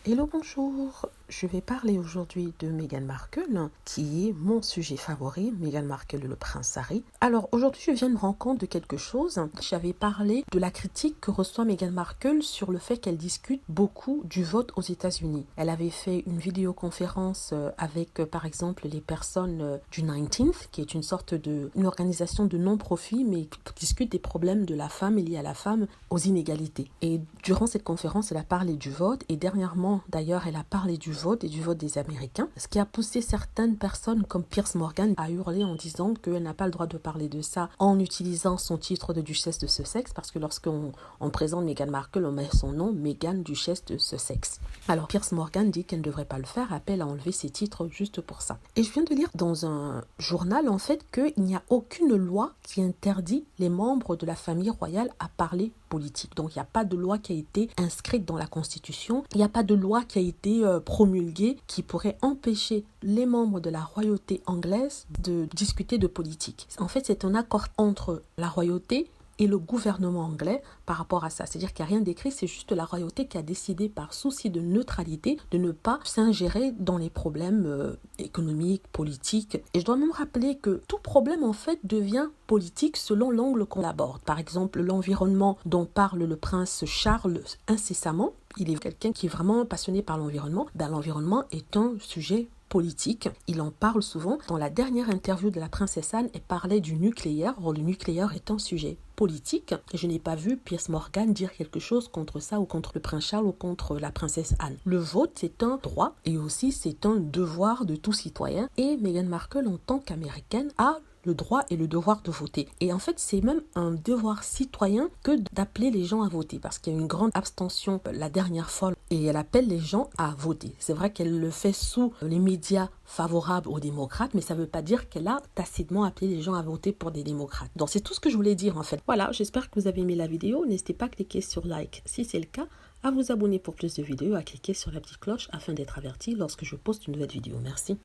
Hello, bonjour. Je vais parler aujourd'hui de Meghan Markle, qui est mon sujet favori, Meghan Markle et le prince Harry. Alors aujourd'hui, je viens de me rendre compte de quelque chose. J'avais parlé de la critique que reçoit Meghan Markle sur le fait qu'elle discute beaucoup du vote aux États-Unis. Elle avait fait une vidéoconférence avec, par exemple, les personnes du 19th, qui est une sorte une organisation de non-profit, mais qui discute des problèmes de la femme et liés à la femme aux inégalités. Et durant cette conférence, elle a parlé du vote et dernièrement, d'ailleurs, elle a parlé du vote et du vote des Américains, ce qui a poussé certaines personnes comme Piers Morgan à hurler en disant qu'elle n'a pas le droit de parler de ça en utilisant son titre de duchesse de Sussex, parce que lorsqu'on présente Meghan Markle, on met son nom, Meghan, duchesse de Sussex. Alors Piers Morgan dit qu'elle ne devrait pas le faire, appelle à enlever ses titres juste pour ça. Et je viens de lire dans un journal en fait qu'il n'y a aucune loi qui interdit les membres de la famille royale à parler politique. Donc il n'y a pas de loi qui a été inscrite dans la Constitution, il n'y a pas de loi qui a été promulguée qui pourrait empêcher les membres de la royauté anglaise de discuter de politique. En fait, c'est un accord entre la royauté et le gouvernement anglais par rapport à ça. C'est-à-dire qu'il n'y a rien d'écrit, c'est juste la royauté qui a décidé par souci de neutralité de ne pas s'ingérer dans les problèmes économiques, politiques. Et je dois même rappeler que tout problème en fait devient politique selon l'angle qu'on aborde. Par exemple, l'environnement dont parle le prince Charles incessamment, il est quelqu'un qui est vraiment passionné par l'environnement. L'environnement est un sujet politique. Il en parle souvent. Dans la dernière interview de la princesse Anne, elle parlait du nucléaire. Or, le nucléaire est un sujet politique. Et je n'ai pas vu Piers Morgan dire quelque chose contre ça ou contre le prince Charles ou contre la princesse Anne. Le vote, c'est un droit et aussi c'est un devoir de tout citoyen. Et Meghan Markle, en tant qu'américaine, a le droit et le devoir de voter. Et en fait, c'est même un devoir citoyen que d'appeler les gens à voter parce qu'il y a une grande abstention la dernière fois et elle appelle les gens à voter. C'est vrai qu'elle le fait sous les médias favorables aux démocrates, mais ça ne veut pas dire qu'elle a tacitement appelé les gens à voter pour des démocrates. Donc c'est tout ce que je voulais dire en fait. Voilà, j'espère que vous avez aimé la vidéo. N'hésitez pas à cliquer sur like si c'est le cas, à vous abonner pour plus de vidéos, à cliquer sur la petite cloche afin d'être averti lorsque je poste une nouvelle vidéo. Merci.